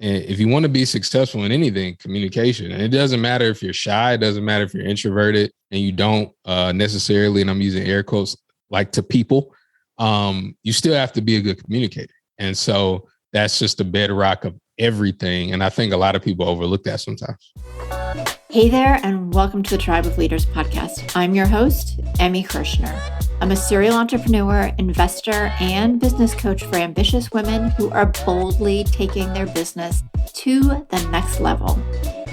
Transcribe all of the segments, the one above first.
if you want to be successful in anything, communication. And it doesn't matter if you're shy. It doesn't matter if you're introverted and you don't necessarily, and I'm using air quotes, like to people. You still have to be a good communicator. And so that's just the bedrock of everything. And I think a lot of people overlook that sometimes. Hey there, and welcome to the Tribe of Leaders podcast. I'm your host, Emmy Kirshner. I'm a serial entrepreneur, investor, and business coach for ambitious women who are boldly taking their business to the next level.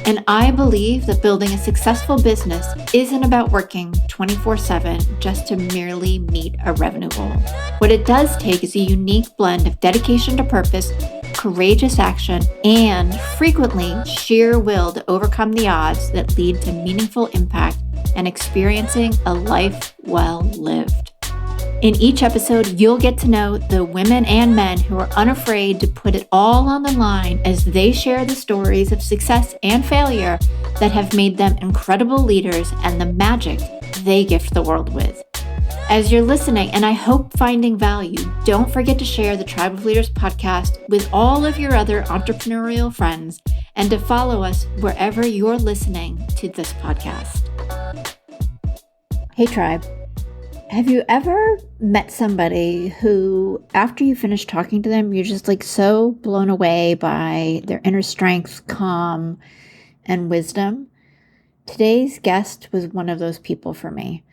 And I believe that building a successful business isn't about working 24/7 just to merely meet a revenue goal. What it does take is a unique blend of dedication to purpose, courageous action, and frequently sheer will to overcome the odds that lead to meaningful impact and experiencing a life well lived. In each episode, you'll get to know the women and men who are unafraid to put it all on the line as they share the stories of success and failure that have made them incredible leaders and the magic they gift the world with. As you're listening, and I hope finding value, don't forget to share the Tribe of Leaders podcast with all of your other entrepreneurial friends and to follow us wherever you're listening to this podcast. Hey, Tribe. Have you ever met somebody who, after you finish talking to them, you're just like so blown away by their inner strength, calm, and wisdom? Today's guest was one of those people for me.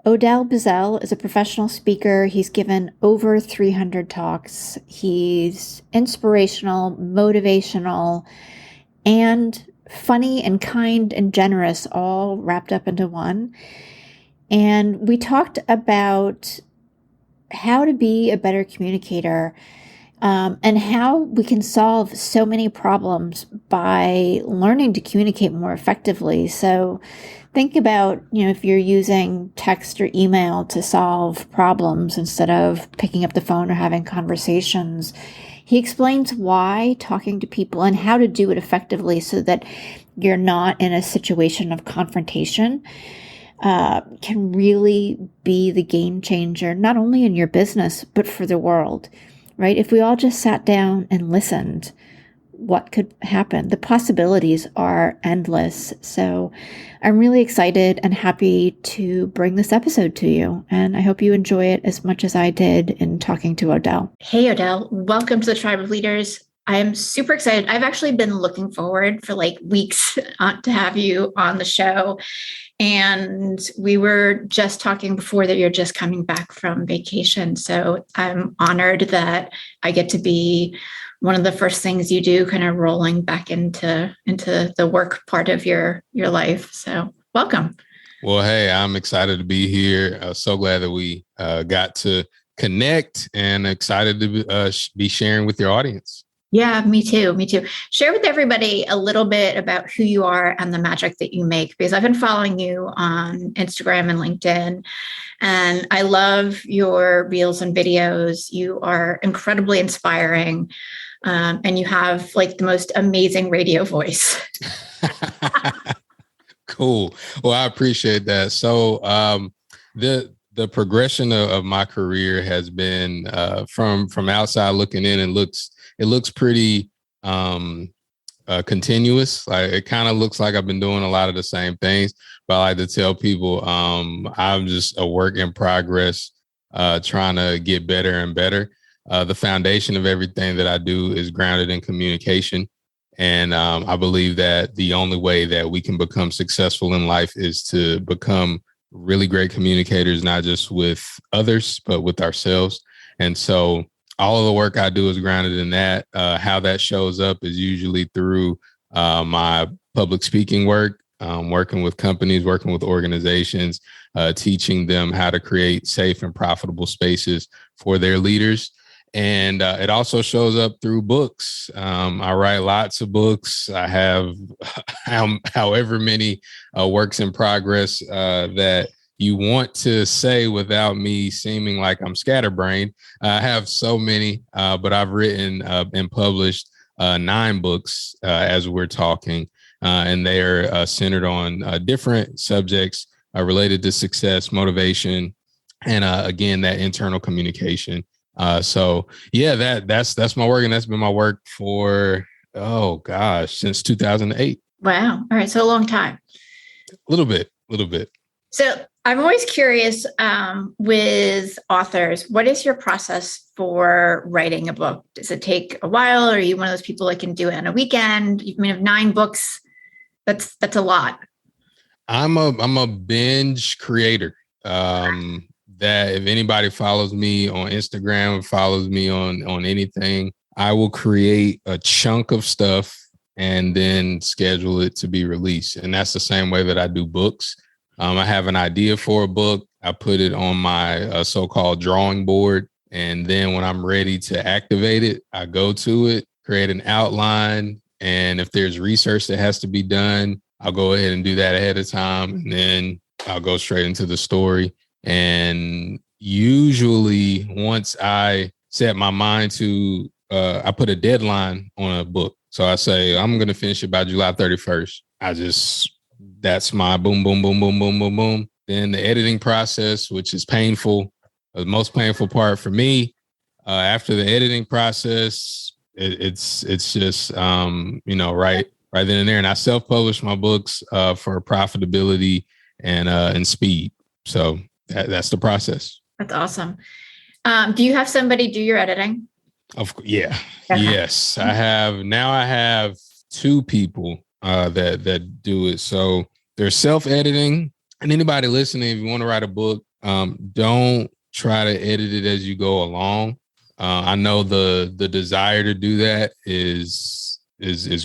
Odell Bizzell is a professional speaker. He's given over 300 talks. He's inspirational, motivational, and funny and kind and generous, all wrapped up into one. And we talked about how to be a better communicator, and how we can solve so many problems by learning to communicate more effectively. So think about, if you're using text or email to solve problems instead of picking up the phone or having conversations. He explains why talking to people and how to do it effectively so that you're not in a situation of confrontation can really be the game changer, not only in your business, but for the world, right? If we all just sat down and listened, what could happen? The possibilities are endless. So I'm really excited and happy to bring this episode to you. And I hope you enjoy it as much as I did in talking to Odell. Hey, Odell, welcome to the Tribe of Leaders. I am super excited. I've actually been looking forward for weeks to have you on the show. And we were just talking before that you're just coming back from vacation. So I'm honored that I get to be one of the first things you do, kind of rolling back into the work part of your life. So welcome. Well, hey, I'm excited to be here. So glad that we got to connect and excited to be sharing with your audience. Yeah, me too. Share with everybody a little bit about who you are and the magic that you make, because I've been following you on Instagram and LinkedIn, and I love your reels and videos. You are incredibly inspiring, and you have the most amazing radio voice. Cool. Well, I appreciate that. So the progression of my career has been from outside looking in, and it looks pretty continuous. It kind of looks like I've been doing a lot of the same things, but I like to tell people I'm just a work in progress, trying to get better and better. The foundation of everything that I do is grounded in communication. And I believe that the only way that we can become successful in life is to become really great communicators, not just with others, but with ourselves. And so all of the work I do is grounded in that. How that shows up is usually through my public speaking work, working with companies, working with organizations, teaching them how to create safe and profitable spaces for their leaders. And it also shows up through books. I write lots of books. I have however many works in progress that you want to say without me seeming like I'm scatterbrained. I have so many, but I've written and published 9 books as we're talking, and they are centered on different subjects related to success, motivation, and again, that internal communication. So yeah, that's my work, and that's been my work for Oh gosh, since 2008. Wow. All right. So a long time. A little bit. So I'm always curious with authors, what is your process for writing a book? Does it take a while? Or are you one of those people that can do it on a weekend? You have 9 books. That's a lot. I'm a binge creator. That if anybody follows me on Instagram, follows me on anything, I will create a chunk of stuff and then schedule it to be released. And that's the same way that I do books. I have an idea for a book. I put it on my so-called drawing board. And then when I'm ready to activate it, I go to it, create an outline. And if there's research that has to be done, I'll go ahead and do that ahead of time. And then I'll go straight into the story. And usually once I set my mind to, I put a deadline on a book. So I say, I'm going to finish it by July 31st. That's my boom, boom, boom, boom, boom, boom, boom. Then the editing process, which is painful, the most painful part for me. After the editing process, it's just, right then and there. And I self-publish my books for profitability and speed. So that's the process. That's awesome. Do you have somebody do your editing? Yeah. Okay. Yes, I have 2 people that do it. So they're self-editing. And anybody listening, if you want to write a book, don't try to edit it as you go along. I know the desire to do that is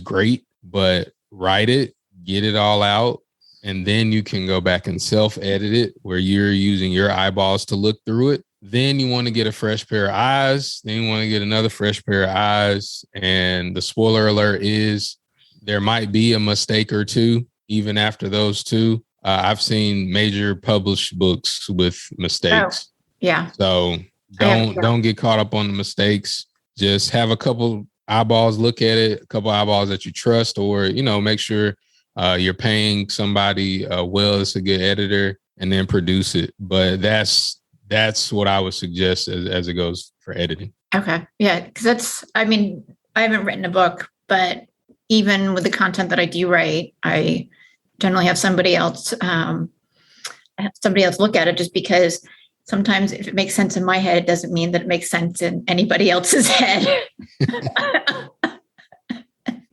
great, but write it, get it all out, and then you can go back and self-edit it where you're using your eyeballs to look through it. Then you want to get a fresh pair of eyes. Then you want to get another fresh pair of eyes. And the spoiler alert is there might be a mistake or 2, even after those 2. I've seen major published books with mistakes. Oh, yeah. So don't get caught up on the mistakes. Just have a couple eyeballs look at it, a couple eyeballs that you trust, or, make sure you're paying somebody well that's a good editor, and then produce it. But that's what I would suggest as it goes for editing. Okay. Yeah. Because I haven't written a book, but even with the content that I do write, I generally have somebody else look at it, just because sometimes if it makes sense in my head, it doesn't mean that it makes sense in anybody else's head.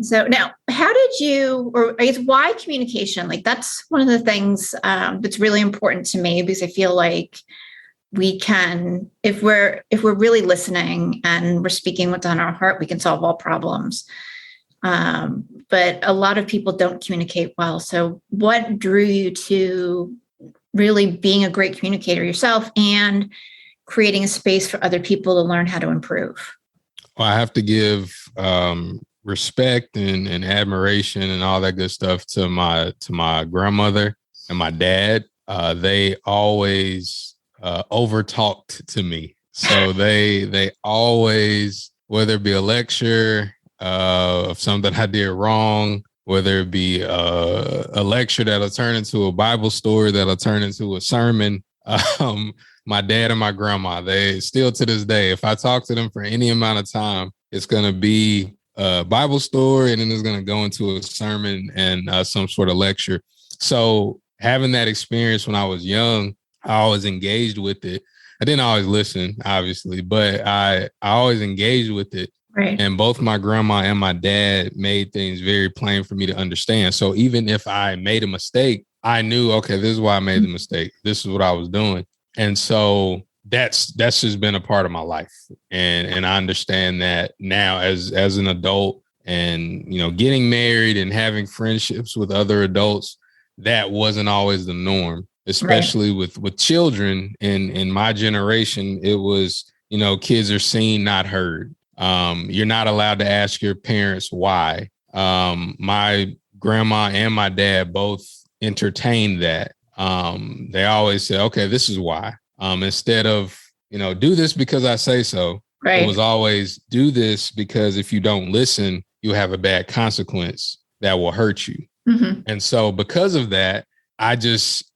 So now, how did you, or I guess why communication? Like, that's one of the things that's really important to me, because I feel like we can, if we're really listening and we're speaking what's on our heart, we can solve all problems. But a lot of people don't communicate well. So what drew you to really being a great communicator yourself and creating a space for other people to learn how to improve? Well, I have to give respect and admiration and all that good stuff to my grandmother and my dad. They always over talked to me. So they always, whether it be a lecture of something I did wrong, whether it be a lecture that'll turn into a Bible story, that'll turn into a sermon. My dad and my grandma, they still to this day, if I talk to them for any amount of time, it's going to be a Bible story, and then it's going to go into a sermon and some sort of lecture. So having that experience when I was young, I always engaged with it. I didn't always listen, obviously, but I always engaged with it. Right. And both my grandma and my dad made things very plain for me to understand. So even if I made a mistake, I knew, okay, this is why I made the mistake. This is what I was doing. And so that's just been a part of my life. And I understand that now as an adult, and, getting married and having friendships with other adults, that wasn't always the norm, especially with children. In my generation, it was, kids are seen, not heard. You're not allowed to ask your parents why. My grandma and my dad both entertained that. They always say, okay, this is why. Instead of, do this because I say so. Right. It was always do this because if you don't listen, you have a bad consequence that will hurt you. Mm-hmm. And so because of that, I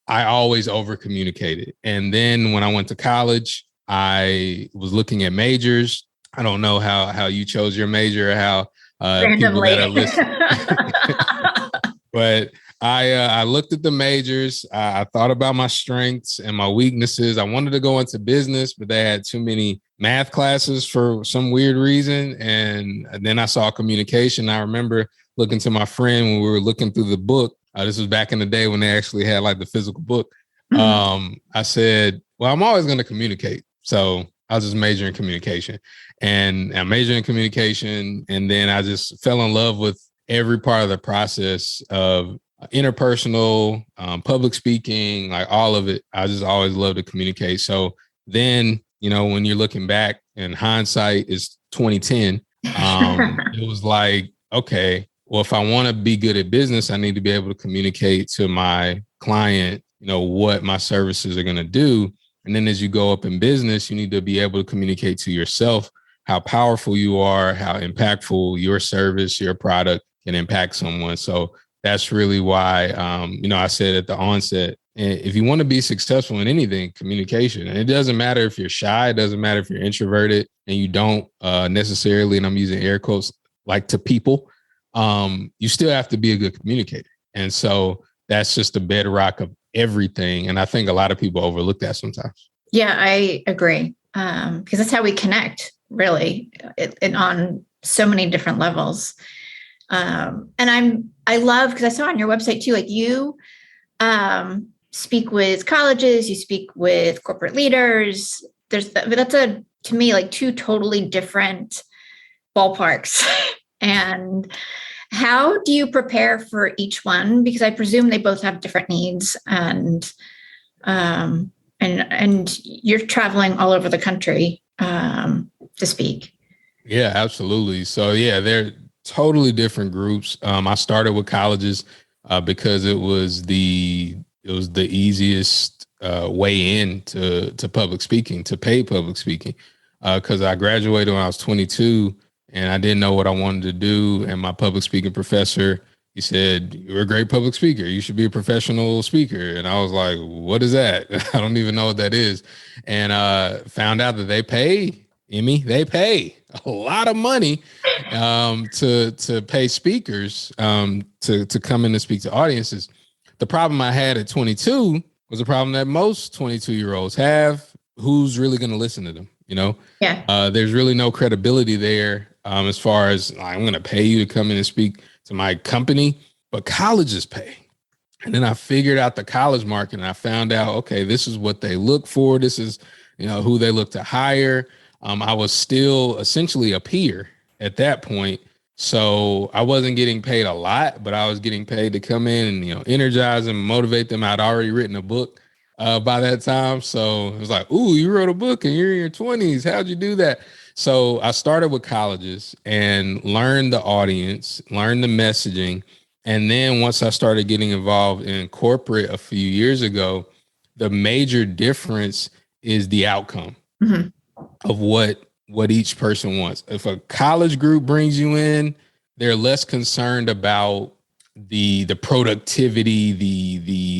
always over communicated. And then when I went to college, I was looking at majors. I don't know how you chose your major or how people that are Randomly. listening. But I looked at the majors. I thought about my strengths and my weaknesses. I wanted to go into business, but they had too many math classes for some weird reason. And then I saw communication. I remember looking to my friend when we were looking through the book. This was back in the day when they actually had like the physical book. I said, well, I'm always going to communicate. So I'll just major in communication. And I majored in communication. And then I just fell in love with every part of the process of interpersonal, public speaking, like all of it. I just always love to communicate. So then, when you're looking back and hindsight is 2010, it was like, okay, well, if I want to be good at business, I need to be able to communicate to my client, what my services are going to do. And then as you go up in business, you need to be able to communicate to yourself how powerful you are, how impactful your service, your product can impact someone. So that's really why, I said at the onset, if you want to be successful in anything, communication, and it doesn't matter if you're shy, it doesn't matter if you're introverted and you don't necessarily, and I'm using air quotes, like to people, you still have to be a good communicator. And so that's just the bedrock of everything. And I think a lot of people overlook that sometimes. Yeah, I agree. Because that's how we connect, really, and on so many different levels. And I love, because I saw on your website too, like you speak with colleges, you speak with corporate leaders. That's to me, like two totally different ballparks. And how do you prepare for each one? Because I presume they both have different needs, and you're traveling all over the country to speak. Yeah, absolutely. So yeah, they're totally different groups. I started with colleges because it was the easiest way into public speaking, to paid public speaking, because I graduated when I was 22 and I didn't know what I wanted to do. And my public speaking professor, he said, "You're a great public speaker. You should be a professional speaker." And I was like, "What is that?" I don't even know what that is. And found out that they pay a lot of money to pay speakers to come in and speak to audiences. The problem I had at 22 was a problem that most 22-year-olds have. Who's really going to listen to them? Yeah. There's really no credibility there as far as I'm going to pay you to come in and speak to my company, but colleges pay. And then I figured out the college market and I found out, okay, this is what they look for. This is, who they look to hire. I was still essentially a peer at that point. So I wasn't getting paid a lot, but I was getting paid to come in and, energize them, motivate them. I'd already written a book by that time. So it was like, ooh, you wrote a book and you're in your 20s. How'd you do that? So I started with colleges and learned the audience, learned the messaging. And then once I started getting involved in corporate a few years ago, the major difference is the outcome of what each person wants. If a college group brings you in, they're less concerned about the productivity,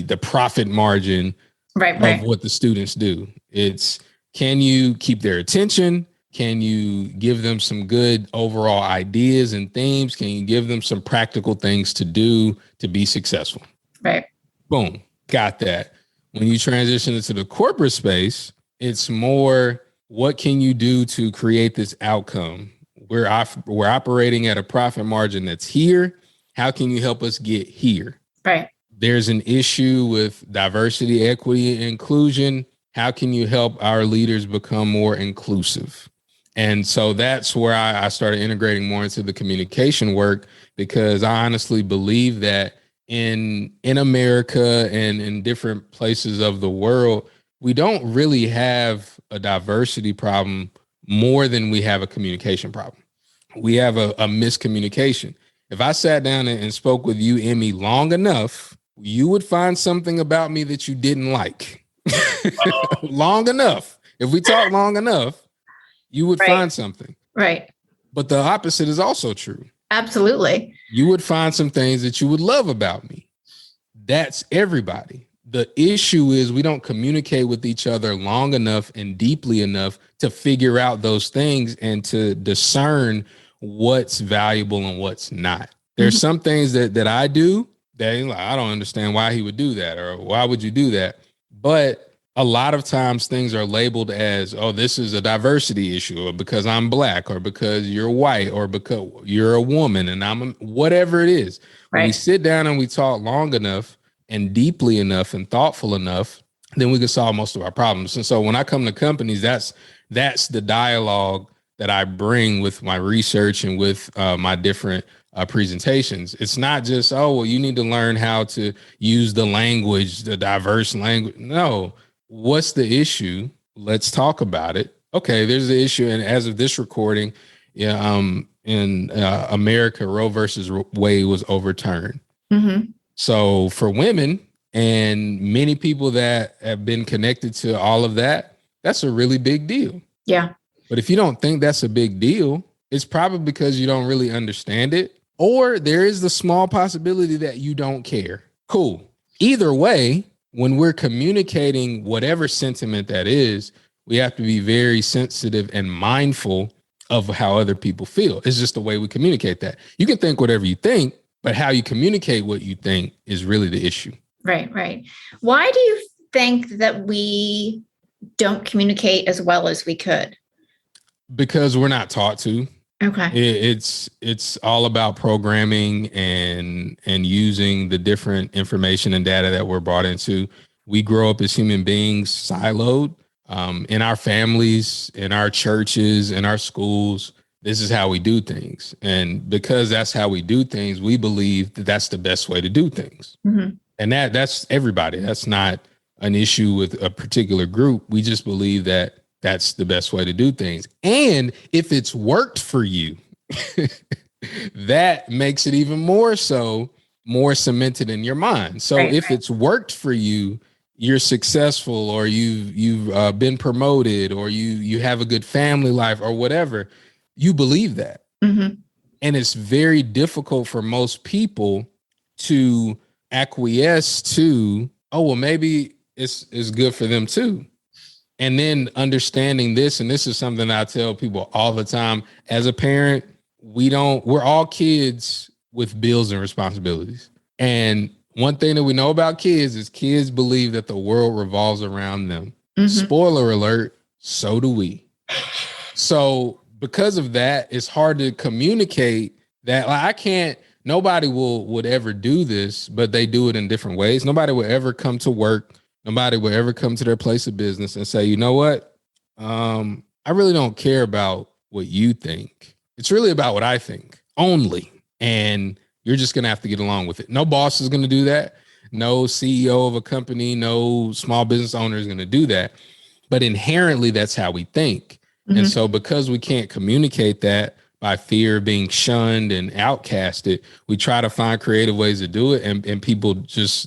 the profit margin of what the students do. It's, can you keep their attention? Can you give them some good overall ideas and themes? Can you give them some practical things to do to be successful? Right. Boom. Got that. When you transition into the corporate space, it's more, what can you do to create this outcome? We're operating at a profit margin that's here. How can you help us get here? Right. There's an issue with diversity, equity, and inclusion. How can you help our leaders become more inclusive? And so that's where I started integrating more into the communication work, because I honestly believe that in America and in different places of the world, we don't really have a diversity problem more than we have a communication problem. We have a miscommunication. If I sat down and spoke with you, Emmy, long enough, you would find something about me that you didn't like. Long enough. If we talk long enough, you would find something. Right. But the opposite is also true. Absolutely. You would find some things that you would love about me. That's everybody. The issue is we don't communicate with each other long enough and deeply enough to figure out those things and to discern what's valuable and what's not. There's some things that I do that like, I don't understand why he would do that, or why would you do that? But a lot of times things are labeled as, oh, this is a diversity issue, or because I'm Black, or because you're white, or because you're a woman and whatever it is. When we sit down and we talk long enough and deeply enough and thoughtful enough, then we can solve most of our problems. And so when I come to companies, that's the dialogue that I bring with my research and with my different presentations. It's not just, oh, well, you need to learn how to use the language, the diverse language. No, what's the issue? Let's talk about it. Okay, there's the issue. And as of this recording, in America, Roe versus Wade was overturned. So for women and many people that have been connected to all of that, that's a really big deal. Yeah. But if you don't think that's a big deal, it's probably because you don't really understand it, or there is the small possibility that you don't care. Cool. Either way, when we're communicating whatever sentiment that is, we have to be very sensitive and mindful of how other people feel. It's just the way we communicate that. You can think whatever you think, but how you communicate what you think is really the issue. Right, right. Why do you think that we don't communicate as well as we could? Because we're not taught to. Okay. It's all about programming and using the different information and data that we're brought into. We grow up as human beings siloed in our families, in our churches, in our schools. This is how we do things. And because that's how we do things, we believe that that's the best way to do things. And that's everybody. That's not an issue with a particular group. We just believe that that's the best way to do things. And if it's worked for you, that makes it even more cemented in your mind. So if it's worked for you, you're successful, or you've been promoted, or you have a good family life, or whatever, you believe that. And it's very difficult for most people to acquiesce to, oh, well, maybe it's good for them too. And then understanding this, and this is something I tell people all the time. As a parent, we're all kids with bills and responsibilities. And one thing that we know about kids is kids believe that the world revolves around them. Spoiler alert, so do we. So because of that, it's hard to communicate that. Like, nobody would ever do this, but they do it in different ways. Nobody will ever come to work. Nobody will ever come to their place of business and say, you know what? I really don't care about what you think. It's really about what I think only. And you're just going to have to get along with it. No boss is going to do that. No CEO of a company, no small business owner is going to do that. But inherently, that's how we think. And so because we can't communicate that by fear of being shunned and outcasted, we try to find creative ways to do it. And people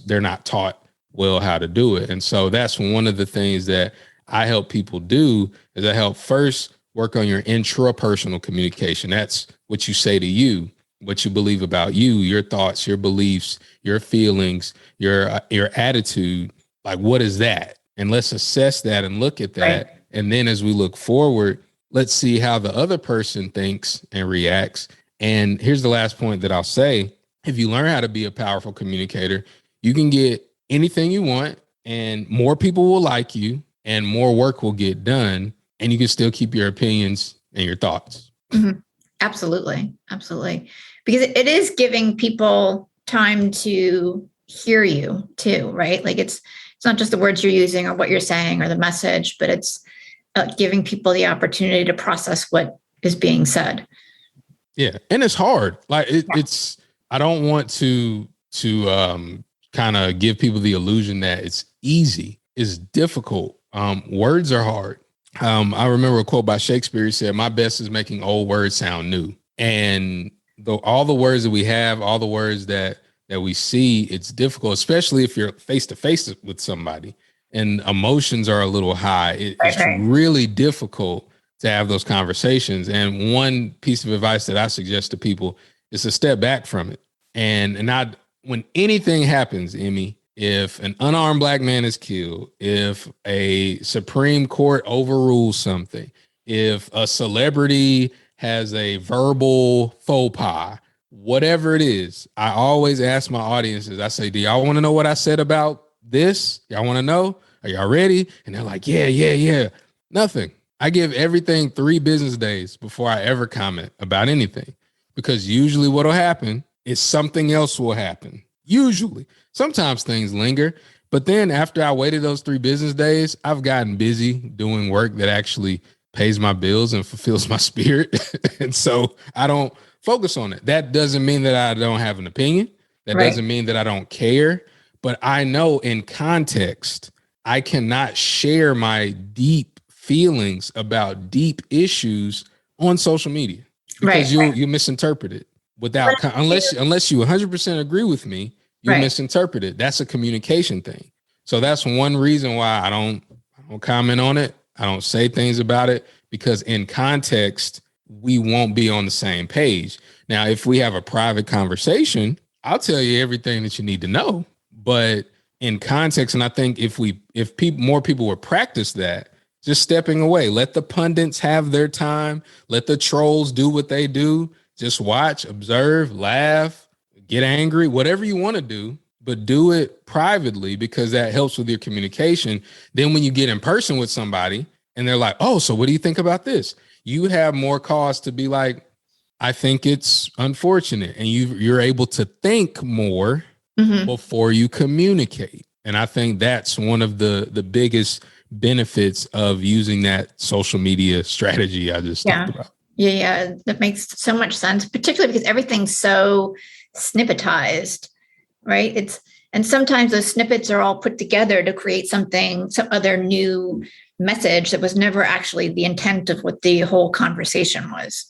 they're not taught well how to do it. And so that's one of the things that I help people do, is I help first work on your intrapersonal communication. That's what you say to you, what you believe about you, your thoughts, your beliefs, your feelings, your attitude. Like, what is that? And let's assess that and look at that. Right. And then as we look forward, let's see how the other person thinks and reacts. And here's the last point that I'll say. If you learn how to be a powerful communicator, you can get anything you want, and more people will like you, and more work will get done, and you can still keep your opinions and your thoughts. Absolutely. Absolutely. Because it is giving people time to hear you too, right? Like it's not just the words you're using or what you're saying or the message, but it's giving people the opportunity to process what is being said. Yeah. And it's hard. Like it's, I don't want to kind of give people the illusion that it's easy. It's difficult. Words are hard. I remember a quote by Shakespeare. He said, "My best is making old words sound new." And all the words that we have, all the words that we see, it's difficult, especially if you're face to face with somebody and emotions are a little high. It's really difficult to have those conversations. And one piece of advice that I suggest to people is to step back from it. And not when anything happens, Emmy, if an unarmed Black man is killed, if a Supreme Court overrules something, if a celebrity has a verbal faux pas, whatever it is, I always ask my audiences, I say, do y'all want to know what I said about this? Y'all want to know? Are y'all ready? And they're like, yeah. Nothing. I give everything 3 business days before I ever comment about anything, because usually what'll happen is something else will happen. Usually. Sometimes things linger, but then after I waited those 3 business days, I've gotten busy doing work that actually pays my bills and fulfills my spirit. And so I don't focus on it. That doesn't mean that I don't have an opinion. That doesn't mean that I don't care, but I know in context, I cannot share my deep feelings about deep issues on social media, because you misinterpret it without unless you 100% agree with me, you misinterpret it. That's a communication thing. So that's one reason why I don't comment on it. I don't say things about it, because in context, we won't be on the same page. Now, if we have a private conversation, I'll tell you everything that you need to know, but in context. And I think if more people would practice that, just stepping away, let the pundits have their time, let the trolls do what they do, just watch, observe, laugh, get angry, whatever you want to do, but do it privately, because that helps with your communication. Then when you get in person with somebody and they're like, oh, so what do you think about this? You have more cause to be like, I think it's unfortunate. And you're able to think more before you communicate. And I think that's one of the biggest benefits of using that social media strategy I just talked about. Yeah, that makes so much sense, particularly because everything's so snippetized, right? And sometimes those snippets are all put together to create some other new message that was never actually the intent of what the whole conversation was.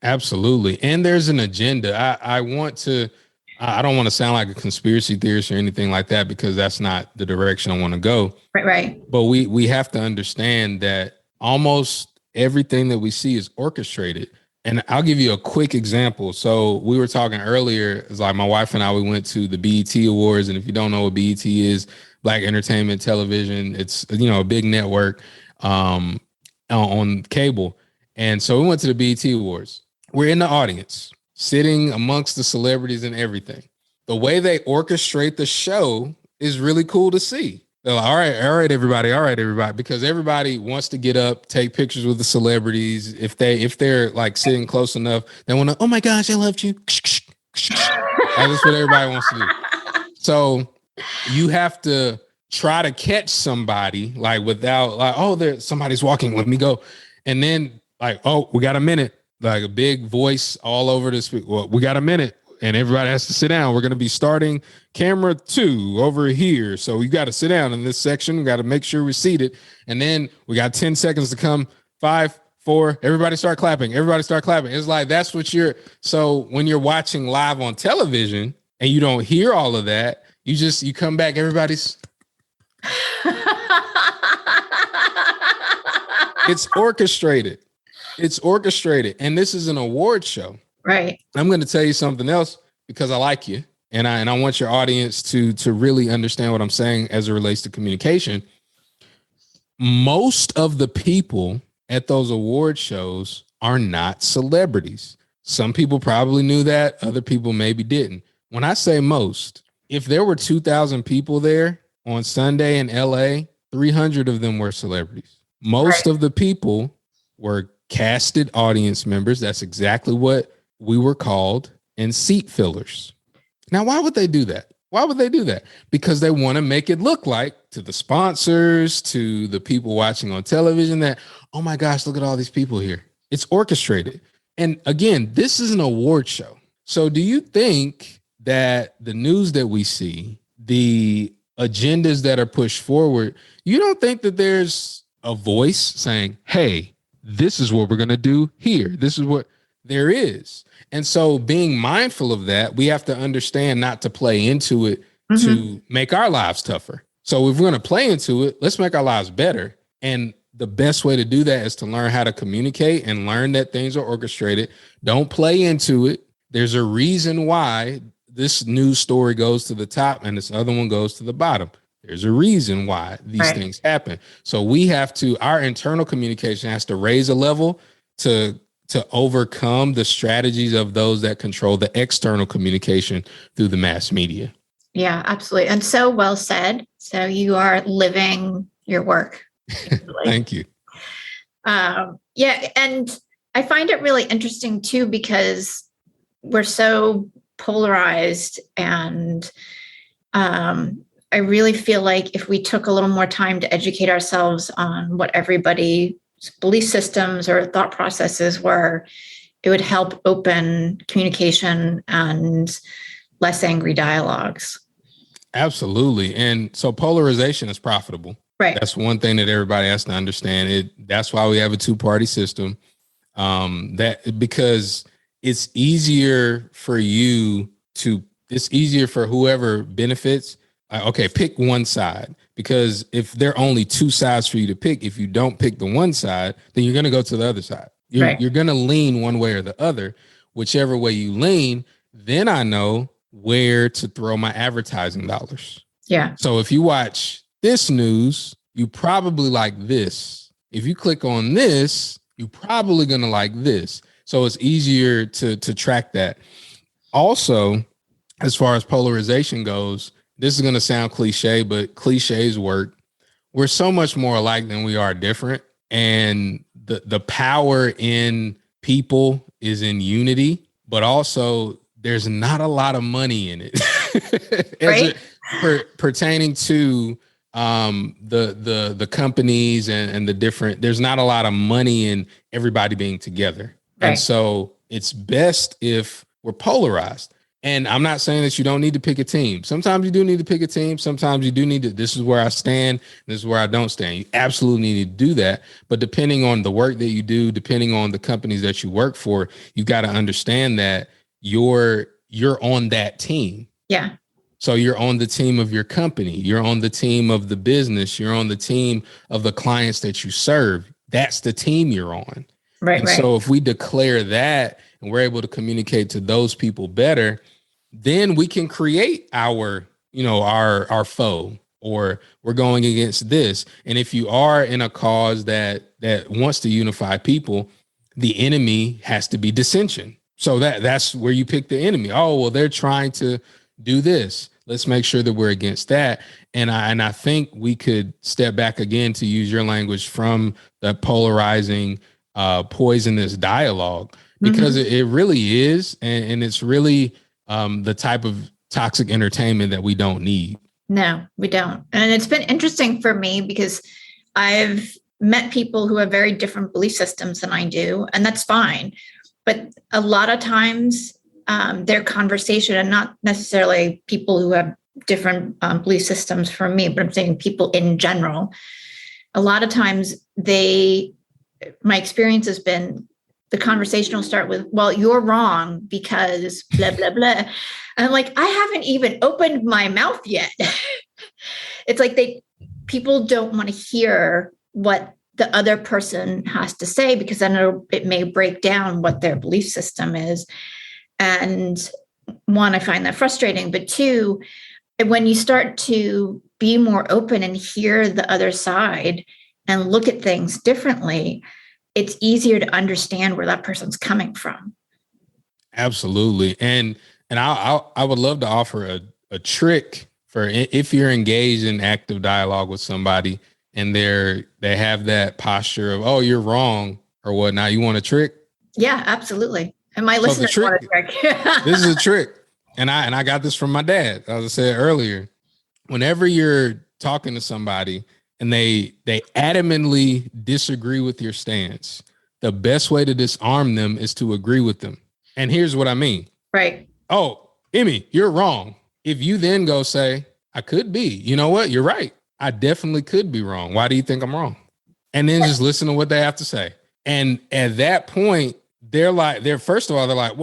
Absolutely. And there's an agenda. I don't want to sound like a conspiracy theorist or anything like that, because that's not the direction I want to go. Right. But we have to understand that almost everything that we see is orchestrated. And I'll give you a quick example. So we were talking earlier, it's like my wife and I, we went to the BET Awards. And if you don't know what BET is, Black Entertainment Television, it's, a big network on cable. And so we went to the BET Awards. We're in the audience, sitting amongst the celebrities and everything. The way they orchestrate the show is really cool to see. They're like, all right, everybody, because everybody wants to get up, take pictures with the celebrities. If they're like sitting close enough, they want to, oh my gosh, I loved you. That's what everybody wants to do. So you have to try to catch somebody like without like, oh, somebody's walking, let me go. And then like, oh, we got a minute, like a big voice all over this. Well, we got a minute. And everybody has to sit down. We're going to be starting camera 2 over here. So you got to sit down in this section. We got to make sure we're seated. And then we got 10 seconds to come. 5, 4, everybody start clapping. It's like, that's what so when you're watching live on television and you don't hear all of that, you come back, everybody's. It's orchestrated. And this is an award show. Right. I'm going to tell you something else because I like you. And I want your audience to really understand what I'm saying as it relates to communication. Most of the people at those award shows are not celebrities. Some people probably knew that. Other people maybe didn't. When I say most, if there were 2,000 people there on Sunday in LA, 300 of them were celebrities. Most of the people were casted audience members. That's exactly what we were called, and seat fillers. Now, why would they do that? Because they want to make it look like to the sponsors, to the people watching on television that, oh my gosh, look at all these people here. It's orchestrated. And again, this is an award show. So do you think that the news that we see, the agendas that are pushed forward, you don't think that there's a voice saying, hey, this is what we're going to do here. This is what there is. And so being mindful of that, we have to understand not to play into it to make our lives tougher. So if we're going to play into it, let's make our lives better. And the best way to do that is to learn how to communicate and learn that things are orchestrated. Don't play into it. There's a reason why this news story goes to the top and this other one goes to the bottom. There's a reason why these things happen. So we have to, our internal communication has to raise a level to to overcome the strategies of those that control the external communication through the mass media. Yeah, absolutely. And so well said. So you are living your work. Thank you. Yeah. And I find it really interesting too, because we're so polarized, and I really feel like if we took a little more time to educate ourselves on what everybody's belief systems or thought processes were, it would help open communication and less angry dialogues. Absolutely. And so polarization is profitable. Right. That's one thing that everybody has to understand. That's why we have a two-party system. Because it's easier for it's easier for whoever benefits. Okay, pick one side, because if there are only two sides for you to pick, if you don't pick the one side, then you're going to go to the other side. You're going to lean one way or the other. Whichever way you lean, then I know where to throw my advertising dollars. Yeah. So if you watch this news, you probably like this. If you click on this, you're probably going to like this. So it's easier to track that. Also, as far as polarization goes, this is going to sound cliche, but cliches work. We're so much more alike than we are different. And the power in people is in unity, but also there's not a lot of money in it. Right? Pertaining to the companies and the different, there's not a lot of money in everybody being together. Right. And so it's best if we're polarized. And I'm not saying that you don't need to pick a team. Sometimes you do need to pick a team. Sometimes you do need to, this is where I stand. This is where I don't stand. You absolutely need to do that. But depending on the work that you do, depending on the companies that you work for, you've got to understand that you're on that team. Yeah. So you're on the team of your company. You're on the team of the business. You're on the team of the clients that you serve. That's the team you're on. Right. And so if we declare that and we're able to communicate to those people better, then we can create our foe, or we're going against this. And if you are in a cause that wants to unify people, the enemy has to be dissension. So that's where you pick the enemy. Oh, well, they're trying to do this. Let's make sure that we're against that. And I think we could step back again, to use your language, from the polarizing, poisonous dialogue, because it really is. And it's really the type of toxic entertainment that we don't need. No, we don't. And it's been interesting for me because I've met people who have very different belief systems than I do, and that's fine. But a lot of times their conversation, and not necessarily people who have different belief systems from me, but I'm saying people in general, a lot of times my experience has been, the conversation will start with, well, you're wrong because blah, blah, blah. And I'm like, I haven't even opened my mouth yet. It's like people don't want to hear what the other person has to say, because then it may break down what their belief system is. And one, I find that frustrating, but two, when you start to be more open and hear the other side and look at things differently, it's easier to understand where that person's coming from. Absolutely. And I would love to offer a trick for if you're engaged in active dialogue with somebody and they have that posture of, oh, you're wrong or whatnot. You want a trick? Yeah, absolutely. And my listeners want a trick. This is a trick. And I got this from my dad. As I said earlier, whenever you're talking to somebody and they adamantly disagree with your stance, the best way to disarm them is to agree with them. And here's what I mean. Right. Oh, Emmy, you're wrong. If you then go say, I could be, you know what? You're right. I definitely could be wrong. Why do you think I'm wrong? And then just listen to what they have to say. And at that point, first of all, they're like,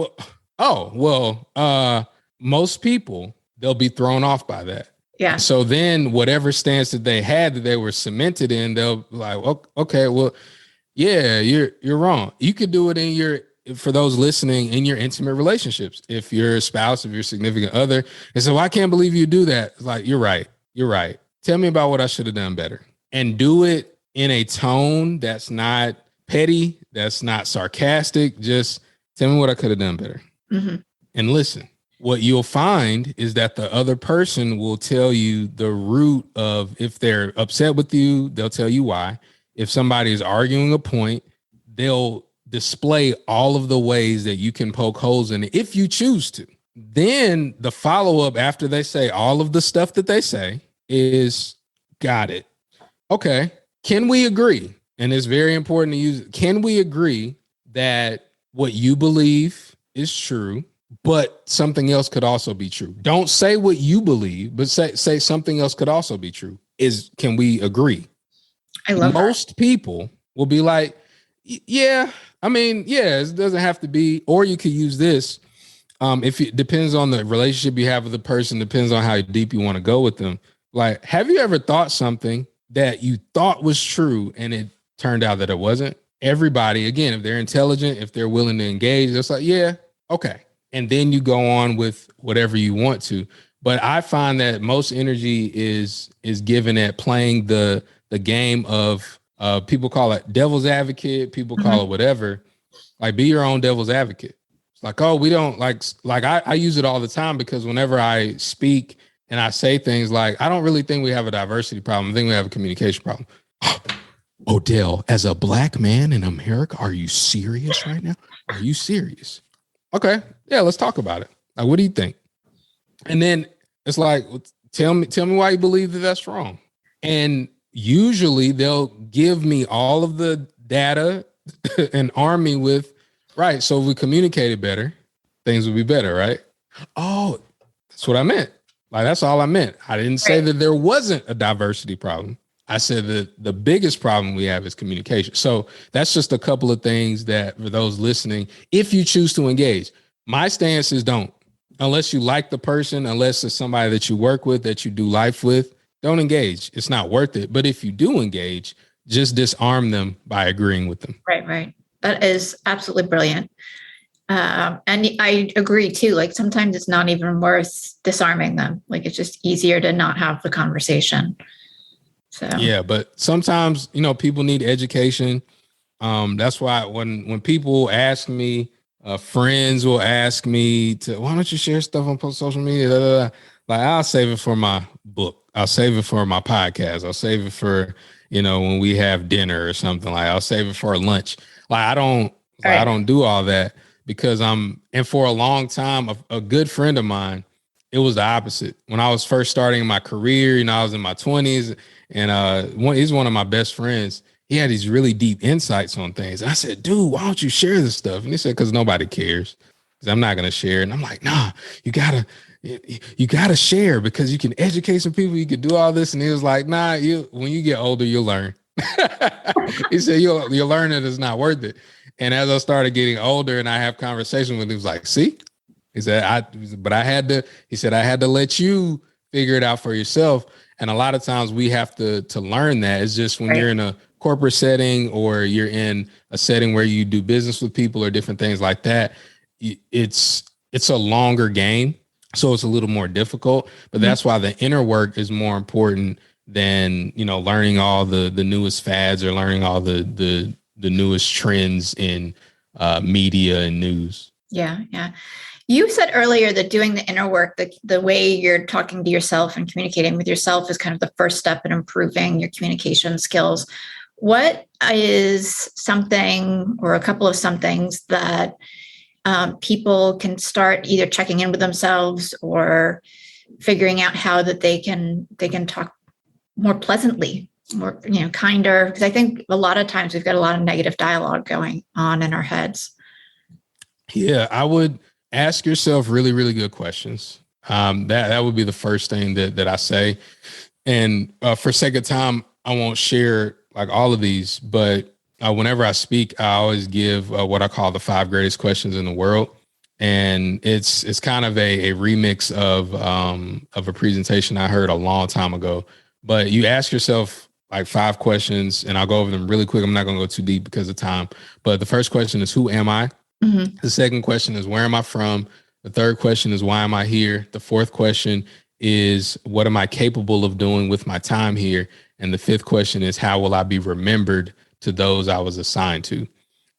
most people, they'll be thrown off by that. Yeah. So then whatever stance that they had that they were cemented in, they'll be like, okay, well, yeah, you're wrong. You could do it for those listening, in your intimate relationships. If you're a spouse, if you're a significant other, and so I can't believe you do that. It's like, you're right. Tell me about what I should have done better, and do it in a tone that's not petty. That's not sarcastic. Just tell me what I could have done better. Mm-hmm. And listen, what you'll find is that the other person will tell you the root of, if they're upset with you, they'll tell you why. If somebody is arguing a point, they'll display all of the ways that you can poke holes in it if you choose to. Then the follow-up after they say all of the stuff that they say is, got it. Okay. Can we agree? And it's very important to use, can we agree that what you believe is true, but something else could also be true? Don't say what you believe, but say something else could also be true. Can we agree? I love most people will be like, yeah, I mean, yeah, it doesn't have to be, or you could use this. If it depends on the relationship you have with the person, depends on how deep you want to go with them. Like, have you ever thought something that you thought was true and it turned out that it wasn't? Everybody, again, if they're intelligent, if they're willing to engage, it's like, yeah, okay. And then you go on with whatever you want to. But I find that most energy is given at playing the game of, people call it devil's advocate, people call it whatever. Like, be your own devil's advocate. It's like, oh, we don't like I use it all the time, because whenever I speak and I say things like, I don't really think we have a diversity problem, I think we have a communication problem. Odell, as a Black man in America, are you serious right now? Are you serious? Okay, yeah, let's talk about it. Like, what do you think? And then it's like, tell me why you believe that that's wrong. And usually they'll give me all of the data and arm me with, right, so if we communicated better, things would be better, right? Oh, that's what I meant. Like, that's all I meant. I didn't say that there wasn't a diversity problem. I said that the biggest problem we have is communication. So that's just a couple of things that, for those listening, if you choose to engage, my stance is don't. Unless you like the person, unless it's somebody that you work with, that you do life with, don't engage. It's not worth it. But if you do engage, just disarm them by agreeing with them. Right. That is absolutely brilliant. And I agree too. Like, sometimes it's not even worth disarming them. Like, it's just easier to not have the conversation. So yeah, but sometimes, people need education. That's why when people ask me, friends will ask me to, why don't you share stuff on social media? Blah, blah, blah. Like, I'll save it for my book. I'll save it for my podcast. I'll save it for, when we have dinner or something. Like, I'll save it for lunch. Like, I don't do all that, because and for a long time, a good friend of mine, it was the opposite. When I was first starting my career, I was in my 20s, and he's one of my best friends. He had these really deep insights on things. And I said, dude, why don't you share this stuff? And he said, because nobody cares. Because I'm not going to share. And I'm like, nah, you gotta share, because you can educate some people. You can do all this. And he was like, nah, when you get older, you'll learn. He said, you'll learn that it's not worth it. And as I started getting older and I have conversations with him, he was like, see, he said, I had to let you figure it out for yourself. And a lot of times we have to learn that. It's just when you're in a corporate setting, or you're in a setting where you do business with people or different things like that, it's a longer game. So it's a little more difficult, but that's why the inner work is more important than, learning all the newest fads, or learning all the newest trends in media and news. Yeah. You said earlier that doing the inner work, the way you're talking to yourself and communicating with yourself, is kind of the first step in improving your communication skills. What is something, or a couple of somethings, that people can start either checking in with themselves or figuring out how that they can talk more pleasantly, more, kinder? Because I think a lot of times we've got a lot of negative dialogue going on in our heads. Yeah, I would ask yourself really, really good questions. That would be the first thing that I say. And for sake of time, I won't share like all of these, but whenever I speak, I always give what I call the 5 greatest questions in the world. And it's kind of a remix of a presentation I heard a long time ago. But you ask yourself like 5 questions, and I'll go over them really quick. I'm not going to go too deep because of time. But the first question is, who am I? Mm-hmm. The second question is, where am I from? The third question is, why am I here? The fourth question is, what am I capable of doing with my time here? And the fifth question is, how will I be remembered to those I was assigned to.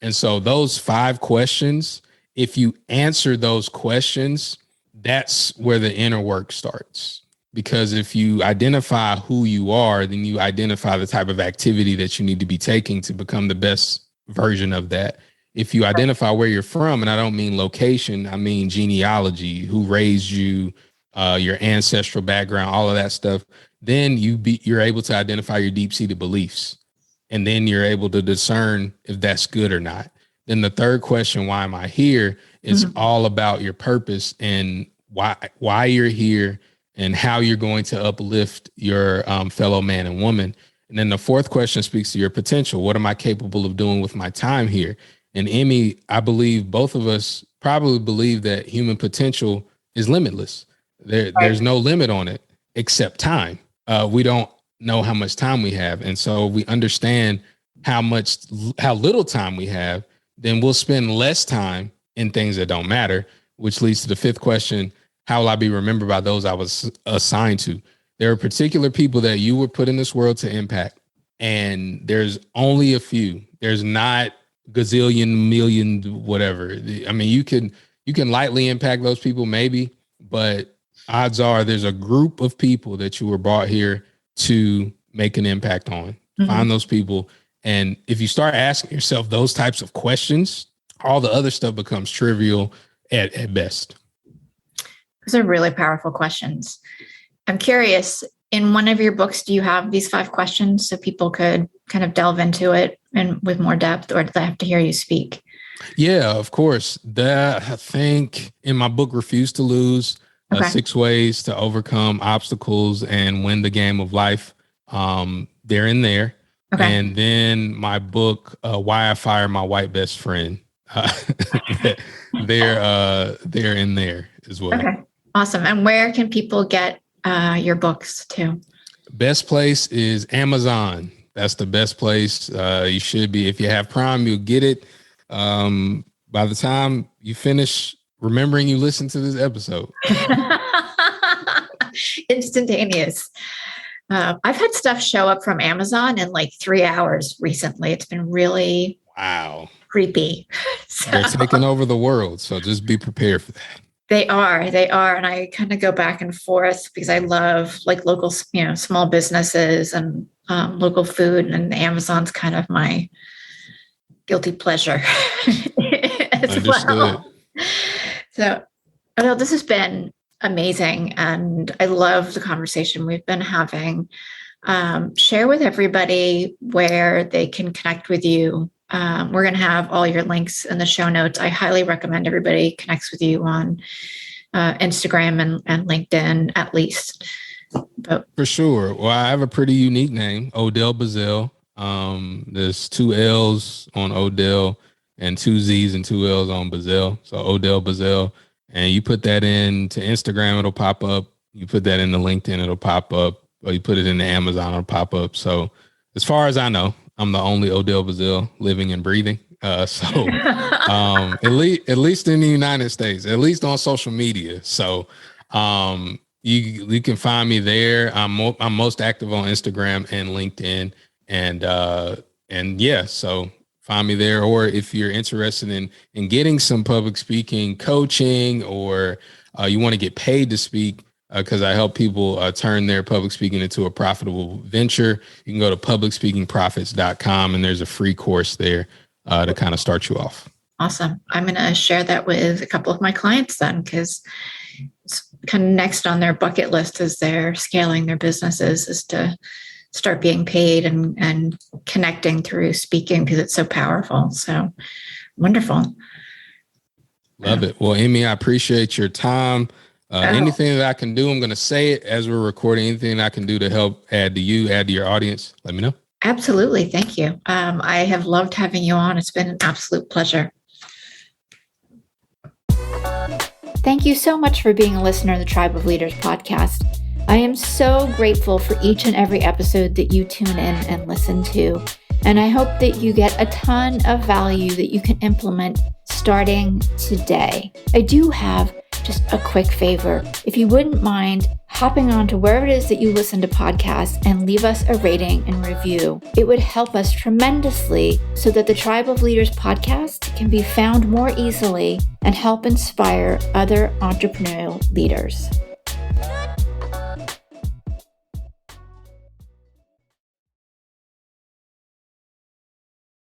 And so those 5 questions, if you answer those questions, that's where the inner work starts. Because if you identify who you are, then you identify the type of activity that you need to be taking to become the best version of that. If you identify where you're from, and I don't mean location, I mean genealogy, who raised you, your ancestral background, all of that stuff, then you're able to identify your deep-seated beliefs. And then you're able to discern if that's good or not. Then the third question, why am I here, is all about your purpose and why you're here and how you're going to uplift your fellow man and woman. And then the fourth question speaks to your potential. What am I capable of doing with my time here? And Emmy, I believe both of us probably believe that human potential is limitless. There's no limit on it except time. We don't know how much time we have. And so we understand how little time we have, then we'll spend less time in things that don't matter, which leads to the fifth question. How will I be remembered by those I was assigned to? There are particular people that you were put in this world to impact. And there's only a few. There's not gazillion, million, whatever. I mean, you can lightly impact those people maybe, but odds are there's a group of people that you were brought here to make an impact on. Find those people. And if you start asking yourself those types of questions, all the other stuff becomes trivial at best. Those are really powerful questions. I'm curious, in one of your books, do you have these 5 questions so people could kind of delve into it and with more depth, or do they have to hear you speak? Yeah, of course. That, I think in my book, Refuse to Lose, 6 Ways to Overcome Obstacles and Win the Game of Life. They're in there. Okay. And then my book, Why I Fired My White Best Friend. They're in there as well. Okay. Awesome. And where can people get your books too? Best place is Amazon. That's the best place. You should be. If you have Prime, you'll get it by the time you finish remembering you listened to this episode. Instantaneous. I've had stuff show up from Amazon in like 3 hours recently. It's been really creepy. So, they're taking over the world. So just be prepared for that. They are. And I kind of go back and forth because I love like local, small businesses and local food, and Amazon's kind of my guilty pleasure as well. So, well, this has been amazing. And I love the conversation we've been having. Share with everybody where they can connect with you. We're going to have all your links in the show notes. I highly recommend everybody connects with you on Instagram and LinkedIn at least. But for sure. Well, I have a pretty unique name, Odell Bizzell. There's 2 L's on Odell and 2 Z's and 2 L's on Bizzell. So Odell Bizzell. And you put that into Instagram, it'll pop up. You put that into LinkedIn, it'll pop up. Or you put it into Amazon, it'll pop up. So as far as I know, I'm the only Odell Bizzell living and breathing. At least in the United States, at least on social media. So you can find me there. I'm most active on Instagram and LinkedIn. And yeah, so find me there. Or if you're interested in getting some public speaking coaching, or you want to get paid to speak, because I help people turn their public speaking into a profitable venture, you can go to publicspeakingprofits.com, and there's a free course there to kind of start you off. Awesome. I'm going to share that with a couple of my clients then, because it's kind of next on their bucket list as they're scaling their businesses is to start being paid and connecting through speaking, because it's so powerful. So wonderful. Love it. Well, Emmy, I appreciate your time. Anything that I can do, I'm going to say it as we're recording. Anything I can do to help add to your audience, let me know. Absolutely. Thank you. I have loved having you on. It's been an absolute pleasure. Thank you so much for being a listener to the Tribe of Leaders podcast. I am so grateful for each and every episode that you tune in and listen to. And I hope that you get a ton of value that you can implement starting today. I do have just a quick favor. If you wouldn't mind hopping on to wherever it is that you listen to podcasts and leave us a rating and review. It would help us tremendously so that the Tribe of Leaders podcast can be found more easily and help inspire other entrepreneurial leaders.